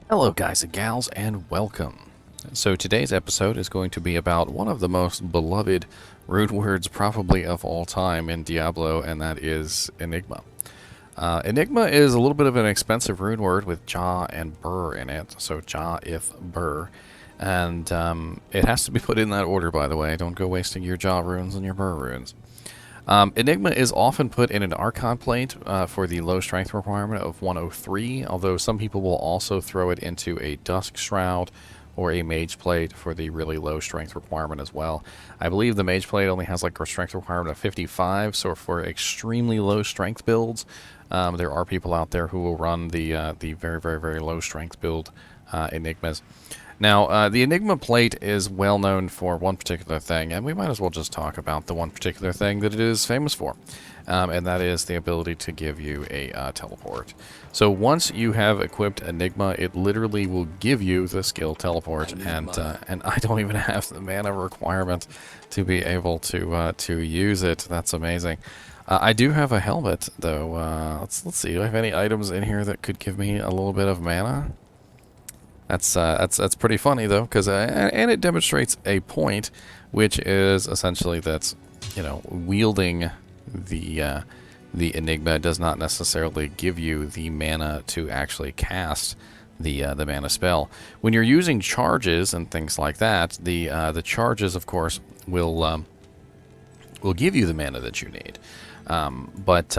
Hello guys and gals, and welcome. So today's episode is going to be about one of the most beloved rune words probably of all time in Diablo, and that is Enigma. Enigma is a little bit of an expensive rune word with Jah and Ber in it, so JahIthBer. And it has to be put in that order, by the way. Don't go wasting your Jah runes and your Ber runes. Enigma is often put in an Archon plate for the low strength requirement of 103, although some people will also throw it into a Dusk Shroud or a Mage plate for the really low strength requirement as well. I believe the Mage plate only has like a strength requirement of 55, so for extremely low strength builds, there are people out there who will run the very, very, very low strength build Enigmas. Now, the Enigma plate is well known for one particular thing, and we might as well just talk about the one particular thing that it is famous for, and that is the ability to give you a teleport. So once you have equipped Enigma, it literally will give you the skill teleport, and I don't even have the mana requirement to be able to use it. That's amazing. I do have a helmet, though. Let's see. Do I have any items in here that could give me a little bit of mana? That's pretty funny though, because and it demonstrates a point, which is essentially that, you know, wielding the Enigma does not necessarily give you the mana to actually cast the mana spell. When you're using charges and things like that, the charges, of course, will give you the mana that you need, but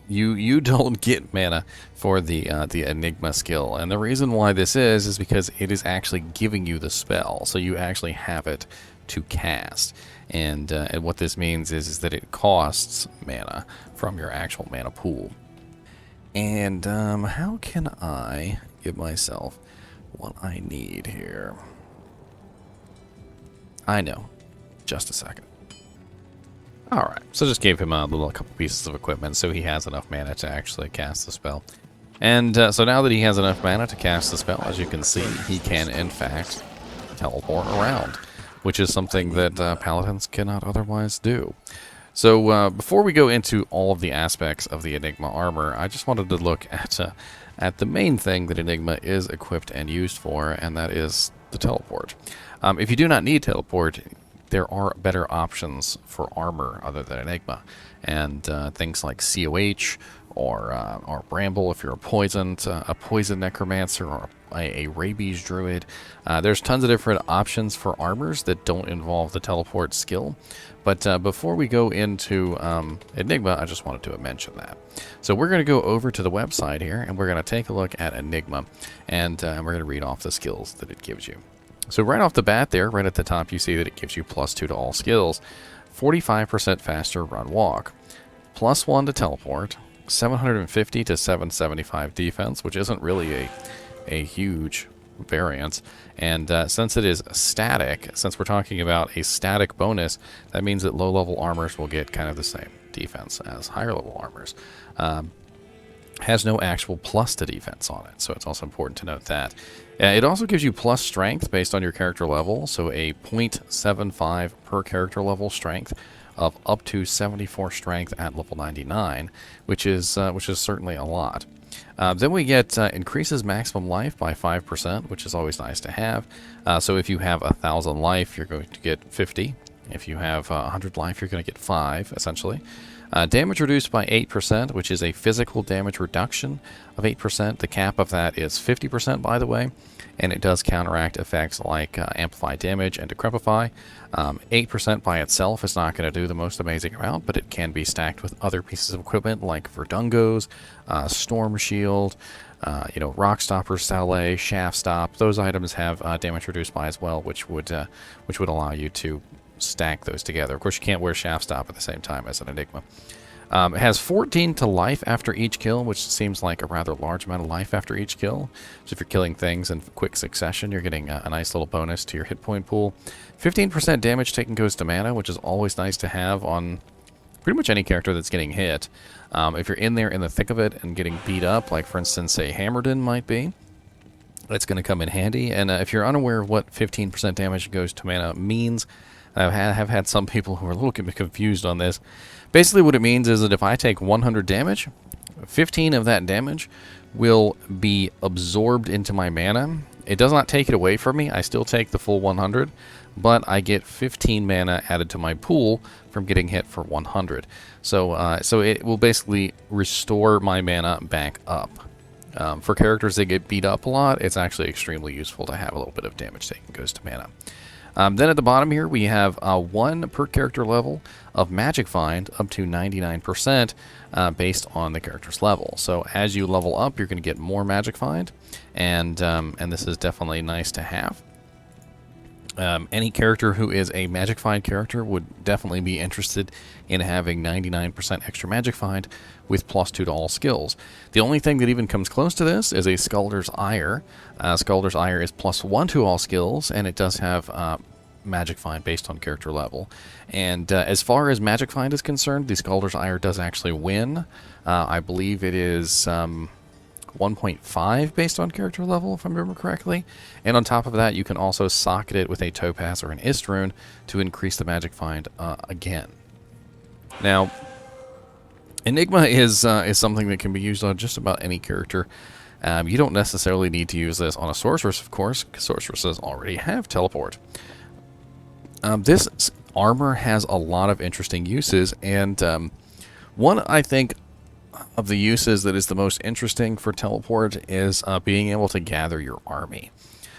you don't get mana for the Enigma skill, and the reason why this is because it is actually giving you the spell, so you actually have it to cast. And what this means is that it costs mana from your actual mana pool. And how can I give myself what I need here? I know. Just a second. Alright, so just gave him a couple pieces of equipment so he has enough mana to actually cast the spell. And so now that he has enough mana to cast the spell, as you can see, he can in fact teleport around, which is something that paladins cannot otherwise do. So before we go into all of the aspects of the Enigma armor, I just wanted to look at the main thing that Enigma is equipped and used for, and that is the teleport. If you do not need teleport, there are better options for armor other than Enigma, and things like COH or Bramble if you're a poison Necromancer or a Rabies Druid. There's tons of different options for armors that don't involve the teleport skill. But before we go into Enigma, I just wanted to mention that. So we're going to go over to the website here, and we're going to take a look at Enigma, and we're going to read off the skills that it gives you. So right off the bat there, right at the top, you see that it gives you +2 to all skills, 45% faster run walk, +1 to teleport, 750 to 775 defense, which isn't really a huge variance. And since it is static, since we're talking about a static bonus, that means that low-level armors will get kind of the same defense as higher-level armors. Has no actual plus to defense on it, so it's also important to note that. It also gives you plus strength based on your character level, so a 0.75 per character level strength of up to 74 strength at level 99, which is certainly a lot. Then we get increases maximum life by 5%, which is always nice to have. So if you have 1,000 life, you're going to get 50. If you have 100 life, you're going to get 5, essentially. Damage reduced by 8%, which is a physical damage reduction of 8%. The cap of that is 50%, by the way, and it does counteract effects like Amplify Damage and Decrepify. 8% by itself is not going to do the most amazing amount, but it can be stacked with other pieces of equipment like Verdungos, Storm Shield, Rock Stopper, Saleh, Shaft Stop. Those items have damage reduced by as well, which would allow you to stack those together. Of course, you can't wear Shaft Stop at the same time as an Enigma. It has 14 to life after each kill, which seems like a rather large amount of life after each kill. So if you're killing things in quick succession, you're getting a nice little bonus to your hit point pool. 15% damage taken goes to mana, which is always nice to have on pretty much any character that's getting hit. If you're in there in the thick of it and getting beat up, like for instance, say Hammerden might be, that's going to come in handy. And if you're unaware of what 15% damage goes to mana means, I have had some people who are a little confused on this. Basically what it means is that if I take 100 damage, 15 of that damage will be absorbed into my mana. It does not take it away from me. I still take the full 100, but I get 15 mana added to my pool from getting hit for 100. So so it will basically restore my mana back up. For characters that get beat up a lot, it's actually extremely useful to have a little bit of damage taken goes to mana. Then at the bottom here, we have 1 per character level of Magic Find up to 99% based on the character's level. So as you level up, you're going to get more Magic Find, and this is definitely nice to have. Any character who is a Magic Find character would definitely be interested in having 99% extra Magic Find with +2 to all skills. The only thing that even comes close to this is a Scalder's Ire. Scalder's Ire is +1 to all skills, and it does have Magic Find based on character level. And as far as Magic Find is concerned, the Scalder's Ire does actually win. I believe it is 1.5 based on character level, if I remember correctly. And on top of that, you can also socket it with a Topaz or an Istrune to increase the Magic Find again. Now, Enigma is something that can be used on just about any character. You don't necessarily need to use this on a sorceress, of course, because sorceresses already have teleport. This armor has a lot of interesting uses, and one, I think, of the uses that is the most interesting for teleport is being able to gather your army.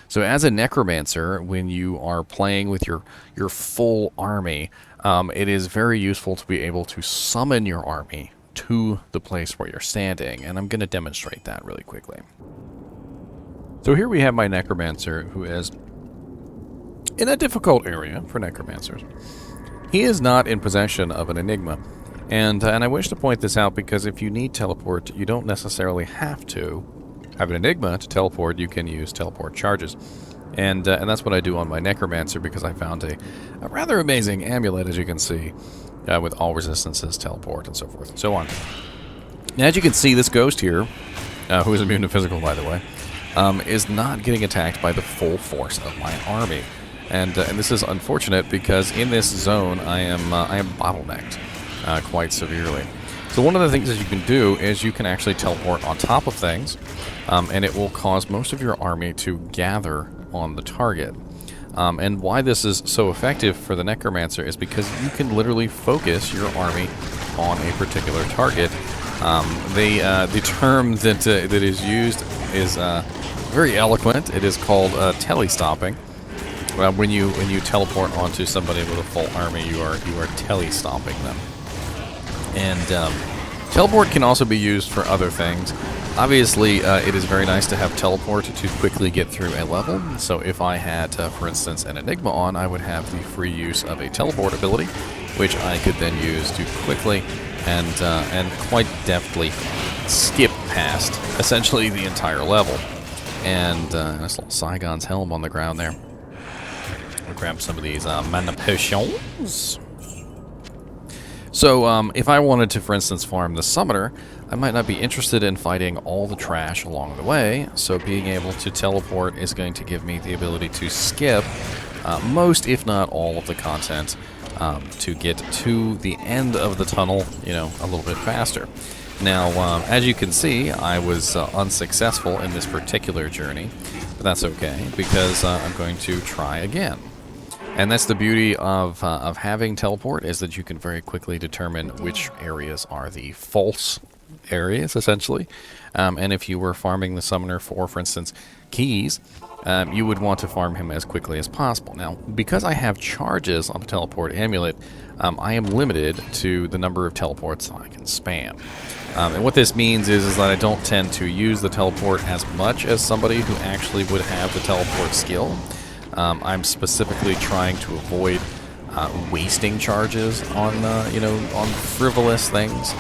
So as a Necromancer, when you are playing with your full army, it is very useful to be able to summon your army to the place where you're standing, and I'm going to demonstrate that really quickly. So here we have my Necromancer, who is in a difficult area for Necromancers. He is not in possession of an Enigma, and I wish to point this out because if you need teleport, you don't necessarily have to have an Enigma to teleport. You can use teleport charges, and that's what I do on my Necromancer because I found a rather amazing amulet, as you can see, with all resistances, teleport, and so forth and so on. Now, as you can see, this ghost here, who is immune to physical, by the way, is not getting attacked by the full force of my army. And this is unfortunate because in this zone I am bottlenecked quite severely. So one of the things that you can do is you can actually teleport on top of things, and it will cause most of your army to gather on the target. And why this is so effective for the Necromancer is because you can literally focus your army on a particular target. The term that is used is very eloquent. It is called tele-stopping. When you teleport onto somebody with a full army, you are tele-stomping them. And teleport can also be used for other things. Obviously, it is very nice to have teleport to quickly get through a level. So if I had, for instance, an Enigma on, I would have the free use of a teleport ability, which I could then use to quickly and quite deftly skip past essentially the entire level. And nice little Saigon's helm on the ground there. I'll grab some of these mana potions. So if I wanted to, for instance, farm the Summoner, I might not be interested in fighting all the trash along the way, so being able to teleport is going to give me the ability to skip most, if not all, of the content to get to the end of the tunnel, a little bit faster. Now, as you can see, I was unsuccessful in this particular journey, but that's okay, because I'm going to try again. And that's the beauty of having teleport, is that you can very quickly determine which areas are the false areas, essentially. And if you were farming the Summoner for instance, keys, you would want to farm him as quickly as possible. Now, because I have charges on the teleport amulet, I am limited to the number of teleports I can spam. And what this means is that I don't tend to use the teleport as much as somebody who actually would have the teleport skill. I'm specifically trying to avoid wasting charges on on frivolous things.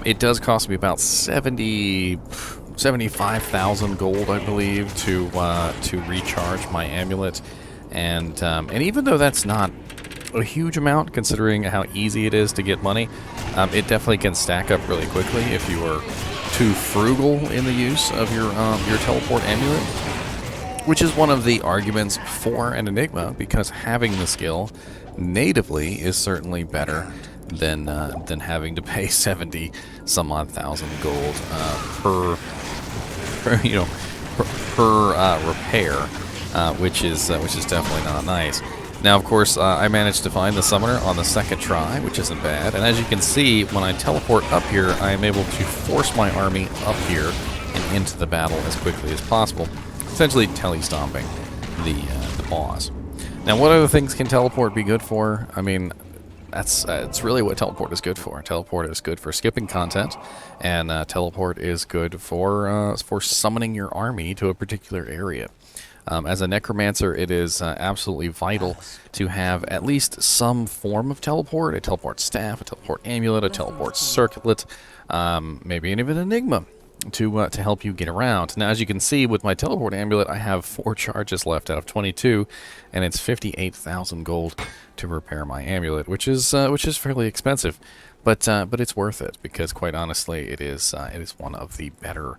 It does cost me about 75,000 gold, I believe, to recharge my amulet, and even though that's not a huge amount considering how easy it is to get money, it definitely can stack up really quickly if you are too frugal in the use of your teleport amulet. Which is one of the arguments for an Enigma, because having the skill natively is certainly better than having to pay 70 some odd thousand gold per repair, which is definitely not nice. Now, of course, I managed to find the summoner on the second try, which isn't bad. And as you can see, when I teleport up here, I am able to force my army up here and into the battle as quickly as possible, essentially tele-stomping the boss. Now, what other things can teleport be good for? I mean, it's really what teleport is good for. Teleport is good for skipping content, and teleport is good for summoning your army to a particular area. As a Necromancer, it is absolutely vital to have at least some form of teleport, a teleport staff, a teleport amulet, a teleport circlet, maybe even Enigma to help you get around. Now, as you can see, with my teleport amulet, I have 4 charges left out of 22, and it's 58,000 gold to repair my amulet, which is fairly expensive, but it's worth it because, quite honestly, it is one of the better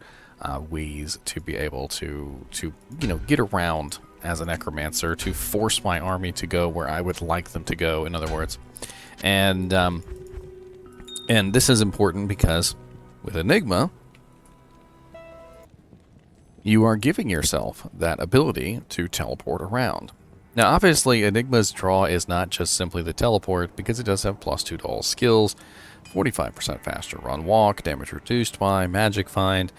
ways to be able to get around as a Necromancer, to force my army to go where I would like them to go, in other words. And this is important because with Enigma, you are giving yourself that ability to teleport around. Now, obviously, Enigma's draw is not just simply the teleport, because it does have +2 to all skills, 45% faster run walk, damage reduced by, magic find.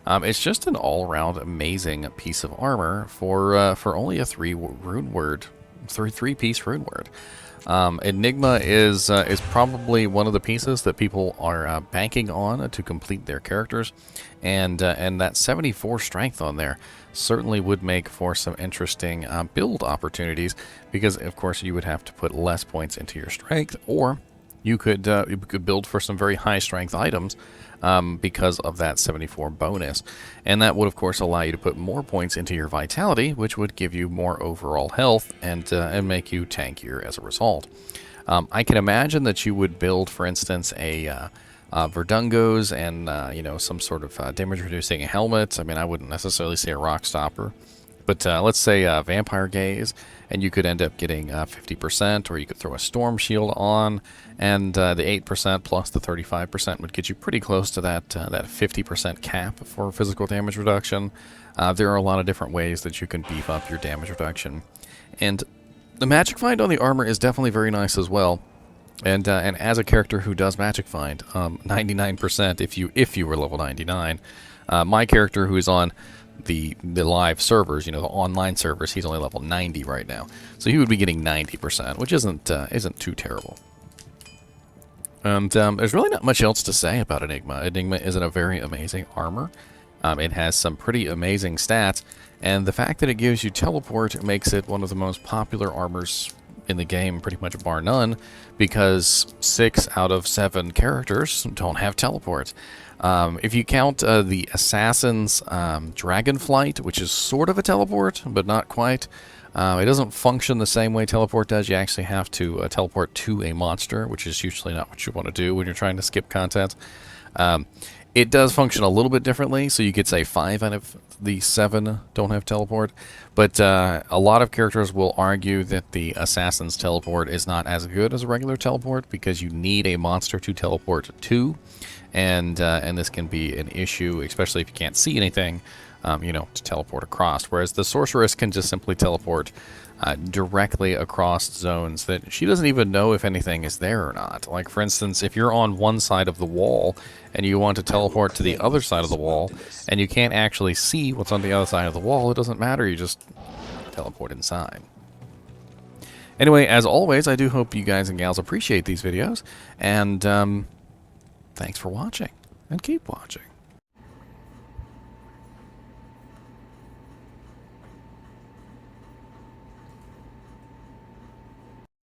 It's just an all-around amazing piece of armor for only a 3-piece rune word. Enigma is probably one of the pieces that people are banking on to complete their characters, and that 74 strength on there certainly would make for some interesting build opportunities, because of course you would have to put less points into your strength, or you could build for some very high strength items because of that 74 bonus. And that would, of course, allow you to put more points into your vitality, which would give you more overall health and make you tankier as a result. I can imagine that you would build, for instance, a Verdungos and some sort of damage-reducing helmet. I mean, I wouldn't necessarily say a Rock Stopper, but let's say Vampire Gaze, and you could end up getting 50%, or you could throw a Storm Shield on, and the 8% plus the 35% would get you pretty close to that 50% cap for physical damage reduction. There are a lot of different ways that you can beef up your damage reduction, and the magic find on the armor is definitely very nice as well. And as a character who does magic find, 99% if you were level 99, my character who is on the live servers, the online servers, he's only level 90 right now, so he would be getting 90%, which isn't too terrible. And there's really not much else to say about Enigma. Enigma is in a very amazing armor. It has some pretty amazing stats, and the fact that it gives you teleport makes it one of the most popular armors in the game, pretty much bar none, because 6 out of 7 characters don't have teleport. If you count the Assassin's Dragonflight, which is sort of a teleport, but not quite, it doesn't function the same way teleport does. You actually have to teleport to a monster, which is usually not what you want to do when you're trying to skip content. It does function a little bit differently, so you could say 5 out of the 7 don't have teleport, but a lot of characters will argue that the Assassin's teleport is not as good as a regular teleport, because you need a monster to teleport to, and this can be an issue, especially if you can't see anything, to teleport across, whereas the Sorceress can just simply teleport directly across zones that she doesn't even know if anything is there or not. Like, for instance, if you're on one side of the wall and you want to teleport to the other side of the wall and you can't actually see what's on the other side of the wall, it doesn't matter, you just teleport inside. Anyway, as always, I do hope you guys and gals appreciate these videos, and thanks for watching, and keep watching.